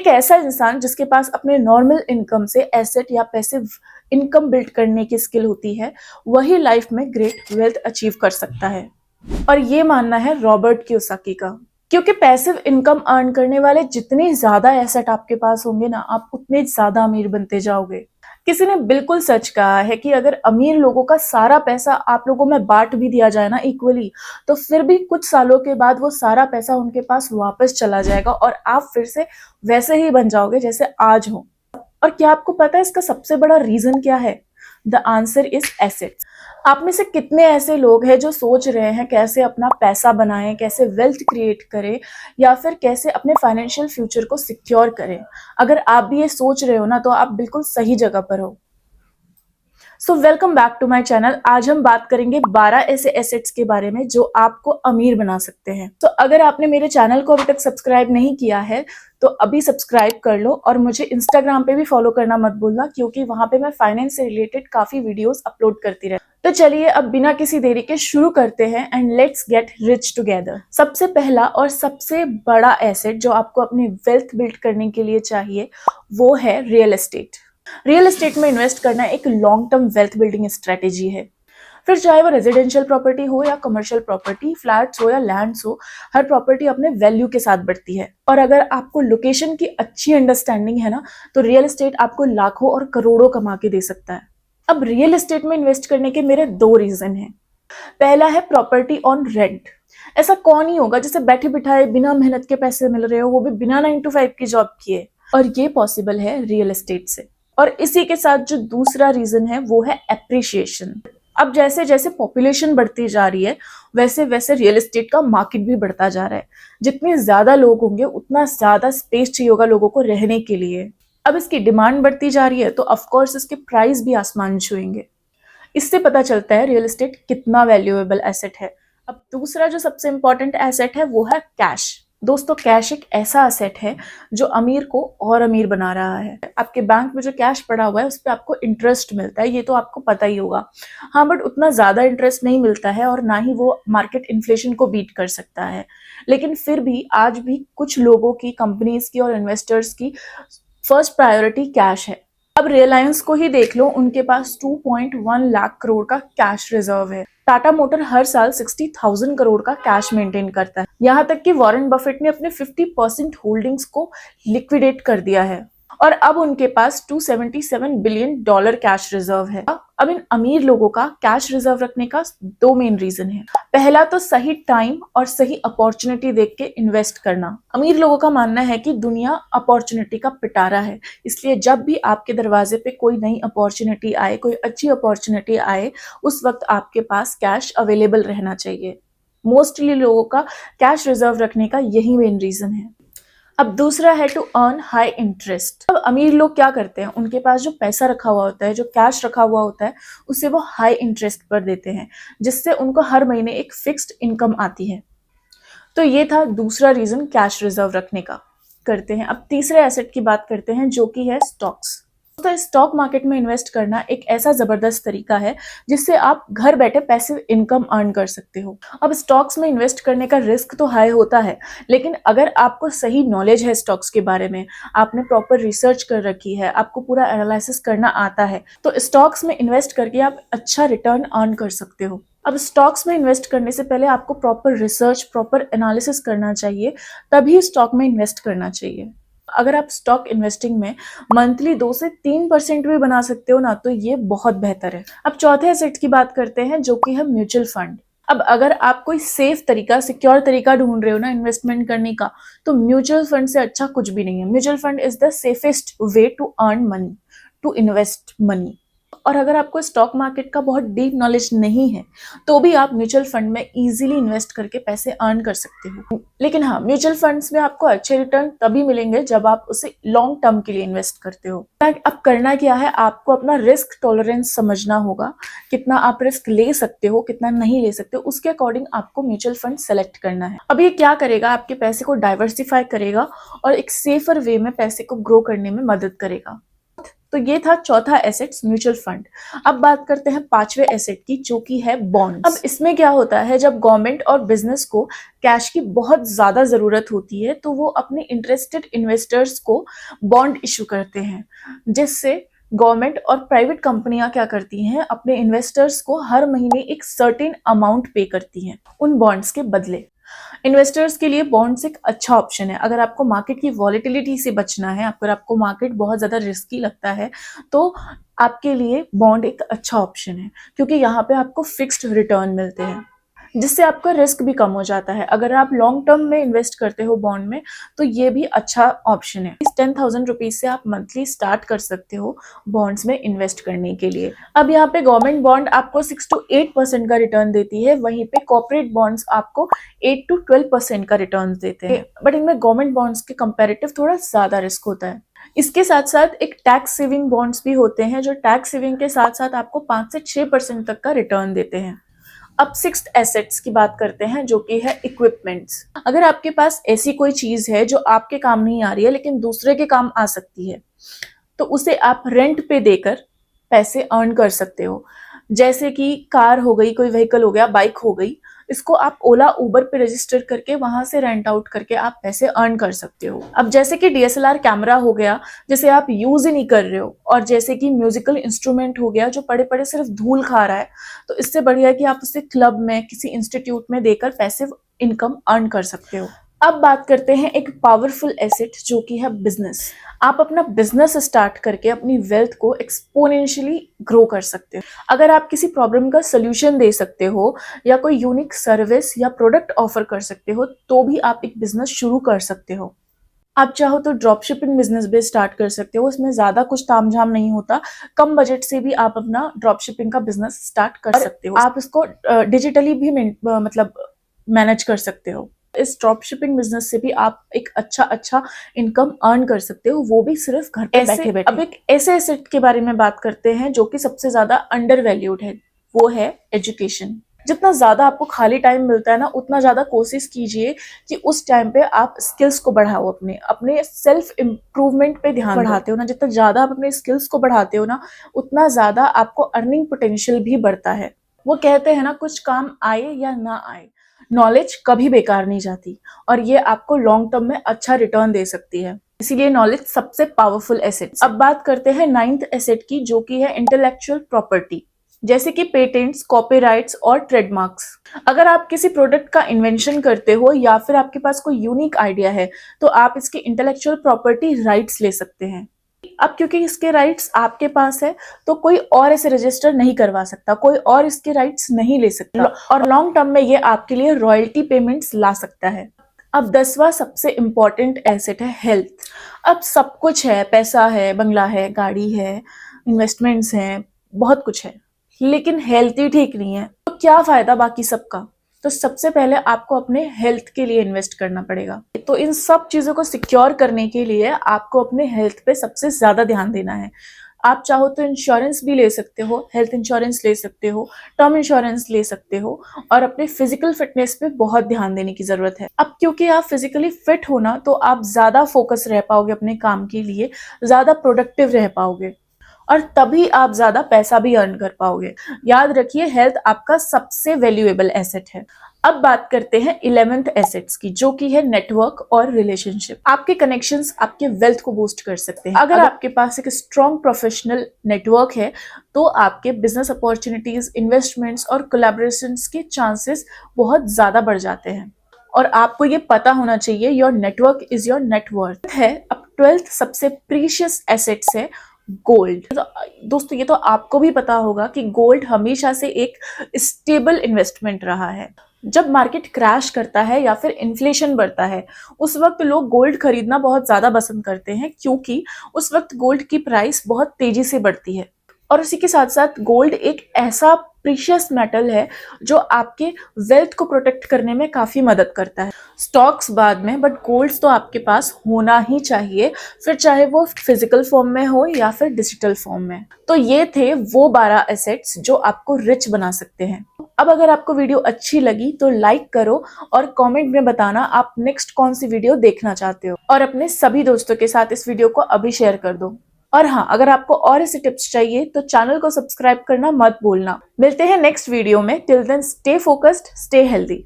एक ऐसा इंसान जिसके पास अपने नॉर्मल इनकम से एसेट या पैसिव इनकम बिल्ड करने की स्किल होती है, वही लाइफ में ग्रेट वेल्थ अचीव कर सकता है। और ये मानना है रॉबर्ट कियोसाकी का। क्योंकि पैसिव इनकम अर्न करने वाले जितने ज्यादा एसेट आपके पास होंगे ना, आप उतने ज्यादा अमीर बनते जाओगे। किसी ने बिल्कुल सच कहा है कि अगर अमीर लोगों का सारा पैसा आप लोगों में बांट भी दिया जाए ना इक्वली, तो फिर भी कुछ सालों के बाद वो सारा पैसा उनके पास वापस चला जाएगा और आप फिर से वैसे ही बन जाओगे जैसे आज हो। और क्या आपको पता है इसका सबसे बड़ा रीजन क्या है? The answer is assets. आप में से कितने ऐसे लोग हैं जो सोच रहे हैं कैसे अपना पैसा बनाएं, कैसे वेल्थ क्रिएट करें, या फिर कैसे अपने फाइनेंशियल फ्यूचर को सिक्योर करें? अगर आप भी ये सोच रहे हो ना, तो आप बिल्कुल सही जगह पर हो। So welcome back to my channel. आज हम बात करेंगे 12 ऐसे एसेट्स के बारे में जो आपको अमीर बना सकते हैं। तो अगर आपने मेरे चैनल को अभी तक सब्सक्राइब नहीं किया है तो अभी सब्सक्राइब कर लो, और मुझे इंस्टाग्राम पे भी फॉलो करना मत भूलना, क्योंकि वहां पे मैं फाइनेंस से रिलेटेड काफी वीडियोस अपलोड करती रहती हूँ। तो चलिए अब बिना किसी देरी के शुरू करते हैं and let's get rich together. सबसे पहला और सबसे बड़ा एसेट जो आपको अपनी वेल्थ बिल्ड करने के लिए चाहिए वो है रियल एस्टेट। रियल एस्टेट में इन्वेस्ट करना एक long term wealth building strategy है। फिर चाहे वो रेजिडेंशियल प्रॉपर्टी हो या कमर्शियल प्रॉपर्टी, फ्लैट्स हो या लैंड्स हो, हर प्रॉपर्टी अपने वैल्यू के साथ बढ़ती है। और अगर आपको लोकेशन की अच्छी अंडरस्टैंडिंग है ना, तो रियल एस्टेट आपको लाखों और करोड़ों कमा के दे सकता है। अब रियल एस्टेट में इन्वेस्ट करने के मेरे दो रीजन हैं। पहला है प्रॉपर्टी ऑन रेंट। ऐसा कौन ही होगा जिसे बैठे बिठाए बिना मेहनत के पैसे मिल रहे हो, वो भी बिना 9 to 5 की जॉब किए, और ये पॉसिबल है रियल एस्टेट से। और इसी के साथ जो दूसरा रीजन है वो है एप्रिशिएशन। अब जैसे जैसे पॉपुलेशन बढ़ती जा रही है, वैसे वैसे रियल एस्टेट का मार्केट भी बढ़ता जा रहा है। जितने ज्यादा लोग होंगे उतना ज्यादा स्पेस चाहिए होगा लोगों को रहने के लिए। अब इसकी डिमांड बढ़ती जा रही है तो ऑफकोर्स इसके प्राइस भी आसमान छुएंगे। इससे पता चलता है रियल एस्टेट कितना वैल्यूएबल एसेट है। अब दूसरा जो सबसे इंपॉर्टेंट एसेट है वो है कैश। दोस्तों, कैश एक ऐसा एसेट है जो अमीर को और अमीर बना रहा है। आपके बैंक में जो कैश पड़ा हुआ है उस पर आपको इंटरेस्ट मिलता है, ये तो आपको पता ही होगा। हाँ, बट उतना ज्यादा इंटरेस्ट नहीं मिलता है और ना ही वो मार्केट इन्फ्लेशन को बीट कर सकता है। लेकिन फिर भी आज भी कुछ लोगों की, कंपनीज की और इन्वेस्टर्स की फर्स्ट प्रायोरिटी कैश है। अब रिलायंस को ही देख लो, उनके पास 2.1 लाख करोड़ का कैश रिजर्व है। टाटा मोटर हर साल 60,000 करोड़ का कैश मेंटेन करता है। यहाँ तक कि वॉरेन बफेट ने अपने 50% होल्डिंग्स को लिक्विडेट कर दिया है और अब उनके पास $277 बिलियन कैश रिजर्व है। अब इन अमीर लोगों का कैश रिजर्व रखने का दो मेन रीजन है। पहला तो सही टाइम और सही अपॉर्चुनिटी देख के इन्वेस्ट करना। अमीर लोगों का मानना है कि दुनिया अपॉर्चुनिटी का पिटारा है, इसलिए जब भी आपके दरवाजे पे कोई नई अपॉर्चुनिटी आए, कोई अच्छी अपॉर्चुनिटी आए, उस वक्त आपके पास कैश अवेलेबल रहना चाहिए। मोस्टली लोगों का कैश रिजर्व रखने का यही मेन रीजन है। अब दूसरा है टू अर्न हाई इंटरेस्ट। अब अमीर लोग क्या करते हैं, उनके पास जो पैसा रखा हुआ होता है, जो कैश रखा हुआ होता है, उसे वो हाई इंटरेस्ट पर देते हैं, जिससे उनको हर महीने एक फिक्स्ड इनकम आती है। तो ये था दूसरा रीजन कैश रिजर्व रखने का। करते हैं अब तीसरे एसेट की बात करते हैं, जो कि है स्टॉक्स। तो स्टॉक मार्केट में इन्वेस्ट करना एक ऐसा जबरदस्त तरीका है जिससे आप घर बैठे पैसिव इनकम अर्न कर सकते हो। अब स्टॉक्स में इन्वेस्ट करने का रिस्क तो हाई होता है, लेकिन अगर आपको सही नॉलेज है स्टॉक्स के बारे में, आपने प्रॉपर रिसर्च कर रखी है, आपको पूरा एनालिसिस करना आता है, तो स्टॉक्स में इन्वेस्ट करके आप अच्छा रिटर्न अर्न कर सकते हो। अब स्टॉक्स में इन्वेस्ट करने से पहले आपको प्रॉपर रिसर्च, प्रॉपर एनालिसिस करना चाहिए, तभी स्टॉक में इन्वेस्ट करना चाहिए। अगर आप स्टॉक इन्वेस्टिंग में मंथली 2 से 3% भी बना सकते हो ना, तो ये बहुत बेहतर है। अब चौथे एसेट की बात करते हैं, जो कि है म्यूचुअल फंड। अब अगर आप कोई सेफ तरीका, सिक्योर तरीका ढूंढ रहे हो ना इन्वेस्टमेंट करने का, तो म्यूचुअल फंड से अच्छा कुछ भी नहीं है। Mutual fund is the safest way to earn money, to invest money. और अगर आपको स्टॉक मार्केट का बहुत डीप नॉलेज नहीं है, तो भी आप म्यूचुअल फंड में इजीली इन्वेस्ट करके पैसे अर्न कर सकते हो। लेकिन हाँ, म्यूचुअल फंड्स में आपको अच्छे रिटर्न तभी मिलेंगे जब आप उसे लॉन्ग टर्म के लिए इन्वेस्ट करते हो। अब करना क्या है, आपको अपना रिस्क टॉलरेंस समझना होगा। कितना आप रिस्क ले सकते हो, कितना नहीं ले सकते हो, उसके अकॉर्डिंग आपको म्यूचुअल फंड सेलेक्ट करना है। अब ये क्या करेगा, आपके पैसे को डाइवर्सिफाई करेगा और एक सेफर वे में पैसे को ग्रो करने में मदद करेगा। तो ये था चौथा एसेट्स म्यूचुअल फंड। अब बात करते हैं पांचवे एसेट की, जो कि है बॉन्ड्स। अब इसमें क्या होता है, जब गवर्नमेंट और बिजनेस को कैश की बहुत ज्यादा जरूरत होती है तो वो अपने इंटरेस्टेड इन्वेस्टर्स को बॉन्ड इशू करते हैं, जिससे गवर्नमेंट और प्राइवेट कंपनियां क्या करती हैं, अपने इन्वेस्टर्स को हर महीने एक सर्टेन अमाउंट पे करती हैं उन बॉन्ड्स के बदले। इन्वेस्टर्स के लिए बॉन्ड्स एक अच्छा ऑप्शन है। अगर आपको मार्केट की वॉलेटिलिटी से बचना है, अगर आपको मार्केट बहुत ज्यादा रिस्की लगता है, तो आपके लिए बॉन्ड एक अच्छा ऑप्शन है, क्योंकि यहाँ पे आपको फिक्स्ड रिटर्न मिलते हैं, जिससे आपका रिस्क भी कम हो जाता है। अगर आप लॉन्ग टर्म में इन्वेस्ट करते हो बॉन्ड में, तो ये भी अच्छा ऑप्शन है। इस 10,000 रुपीज से आप मंथली स्टार्ट कर सकते हो बॉन्ड्स में इन्वेस्ट करने के लिए। अब यहाँ पे गवर्नमेंट बॉन्ड आपको 6 to 8% का रिटर्न देती है, वहीं पे कॉर्पोरेट बॉन्ड्स आपको 8 to 12% का रिटर्न देते हैं, बट इनमें गवर्नमेंट बॉन्ड्स के कंपेरेटिव थोड़ा ज्यादा रिस्क होता है। इसके साथ साथ एक टैक्स सेविंग बॉन्ड्स भी होते हैं, जो टैक्स सेविंग के साथ साथ आपको 5 से 6% तक का रिटर्न देते हैं। अब सिक्स्थ एसेट्स की बात करते हैं, जो कि है इक्विपमेंट्स। अगर आपके पास ऐसी कोई चीज है जो आपके काम नहीं आ रही है लेकिन दूसरे के काम आ सकती है, तो उसे आप रेंट पे देकर पैसे अर्न कर सकते हो। जैसे कि कार हो गई, कोई व्हीकल हो गया, बाइक हो गई, इसको आप ओला उबर पे रजिस्टर करके वहां से रेंट आउट करके आप पैसे अर्न कर सकते हो। अब जैसे कि डीएसएलआर कैमरा हो गया, जिसे आप यूज ही नहीं कर रहे हो, और जैसे कि म्यूजिकल इंस्ट्रूमेंट हो गया जो पड़े पड़े सिर्फ धूल खा रहा है, तो इससे बढ़िया है कि आप उसे क्लब में, किसी इंस्टीट्यूट में देकर पैसिव इनकम अर्न कर सकते हो। अब बात करते हैं एक पावरफुल एसेट, जो कि है बिजनेस। आप अपना बिजनेस स्टार्ट करके अपनी वेल्थ को एक्सपोनेंशियली ग्रो कर सकते हो। अगर आप किसी प्रॉब्लम का सोल्यूशन दे सकते हो या कोई यूनिक सर्विस या प्रोडक्ट ऑफर कर सकते हो, तो भी आप एक बिजनेस शुरू कर सकते हो। आप चाहो तो ड्रॉप शिपिंग बिजनेस भी स्टार्ट कर सकते हो, उसमें ज्यादा कुछ तामझाम नहीं होता, कम बजट से भी आप अपना ड्रॉप शिपिंग का बिजनेस स्टार्ट कर सकते हो। आप इसको डिजिटली भी मतलब मैनेज कर सकते हो। इस ड्रॉप शिपिंग बिजनेस से भी आप एक अच्छा इनकम अर्न कर सकते हो, वो भी सिर्फ घर पे बैठे बैठे। अब एक ऐसे एसेट के बारे में बात करते हैं जो कि सबसे ज्यादा अंडर वैल्यूड है, वो है एजुकेशन। जितना ज्यादा आपको खाली टाइम मिलता है ना, उतना ज्यादा कोशिश कीजिए कि उस टाइम पे आप स्किल्स को बढ़ाओ, अपने सेल्फ इम्प्रूवमेंट पे ध्यान बढ़ाते हो ना, जितना ज्यादा आप अपने स्किल्स को बढ़ाते हो ना, उतना ज्यादा आपको अर्निंग पोटेंशियल भी बढ़ता है। वो कहते हैं ना, कुछ काम आए या ना आए, नॉलेज कभी बेकार नहीं जाती, और ये आपको लॉन्ग टर्म में अच्छा रिटर्न दे सकती है। इसीलिए नॉलेज सबसे पावरफुल एसेट। अब बात करते हैं नाइन्थ एसेट की, जो कि है इंटेलेक्चुअल प्रॉपर्टी, जैसे कि पेटेंट्स, कॉपीराइट्स और ट्रेडमार्क्स। अगर आप किसी प्रोडक्ट का इन्वेंशन करते हो या फिर आपके पास कोई यूनिक आइडिया है, तो आप इसके इंटेलेक्चुअल प्रॉपर्टी राइट्स ले सकते हैं। अब क्योंकि इसके राइट्स आपके पास है, तो कोई और इसे रजिस्टर नहीं करवा सकता, कोई और इसके राइट्स नहीं ले सकता, और लॉन्ग टर्म में ये आपके लिए रॉयल्टी पेमेंट्स ला सकता है। अब 10वां सबसे इंपॉर्टेंट एसेट है हेल्थ। अब सब कुछ है, पैसा है, बंगला है, गाड़ी है, इन्वेस्टमेंट्स हैं, बहुत कुछ है, लेकिन हेल्थ ही ठीक नहीं है, तो क्या फायदा बाकी सबका। तो सबसे पहले आपको अपने हेल्थ के लिए इन्वेस्ट करना पड़ेगा। तो इन सब चीजों को सिक्योर करने के लिए आपको अपने हेल्थ पे सबसे ज्यादा ध्यान देना है। आप चाहो तो इंश्योरेंस भी ले सकते हो, हेल्थ इंश्योरेंस ले सकते हो, टर्म इंश्योरेंस ले सकते हो, और अपने फिजिकल फिटनेस पे बहुत ध्यान देने की जरूरत है। अब क्योंकि आप फिजिकली फिट हो ना, तो आप ज्यादा फोकस रह पाओगे अपने काम के लिए, ज्यादा प्रोडक्टिव रह पाओगे, और तभी आप ज्यादा पैसा भी अर्न कर पाओगे। याद रखिए, हेल्थ आपका सबसे वैल्यूएबल एसेट है। अब बात करते हैं 11th एसेट्स की, जो कि है नेटवर्क और रिलेशनशिप। आपके कनेक्शंस आपके वेल्थ को बूस्ट कर सकते हैं। अगर आपके पास एक स्ट्रॉन्ग प्रोफेशनल नेटवर्क है, तो आपके बिजनेस अपॉर्चुनिटीज, इन्वेस्टमेंट्स और कोलैबोरेशंस के चांसेस बहुत ज्यादा बढ़ जाते हैं। और आपको ये पता होना चाहिए, your network is your net worth है। अब 12th सबसे प्रीशियस एसेट्स है गोल्ड। तो दोस्तों, ये तो आपको भी पता होगा कि गोल्ड हमेशा से एक स्टेबल इन्वेस्टमेंट रहा है। जब मार्केट क्रैश करता है या फिर इन्फ्लेशन बढ़ता है, उस वक्त लोग गोल्ड खरीदना बहुत ज्यादा पसंद करते हैं, क्योंकि उस वक्त गोल्ड की प्राइस बहुत तेजी से बढ़ती है। और उसी के साथ साथ गोल्ड एक ऐसा प्रीशियस मेटल है जो आपके वेल्थ को प्रोटेक्ट करने में काफी मदद करता है। स्टॉक्स बाद में, बट गोल्ड्स तो आपके पास होना ही चाहिए, फिर चाहे वो फिजिकल फॉर्म में हो या फिर डिजिटल फॉर्म में। तो ये थे वो 12 एसेट्स जो आपको रिच बना सकते हैं। अब अगर आपको वीडियो अच्छी लगी तो लाइक करो, और कमेंट में बताना आप नेक्स्ट कौन सी वीडियो देखना चाहते हो, और अपने सभी दोस्तों के साथ इस वीडियो को अभी शेयर कर दो। और हाँ, अगर आपको और ऐसे टिप्स चाहिए तो चैनल को सब्सक्राइब करना मत भूलना। मिलते हैं नेक्स्ट वीडियो में। Till then stay focused, stay healthy.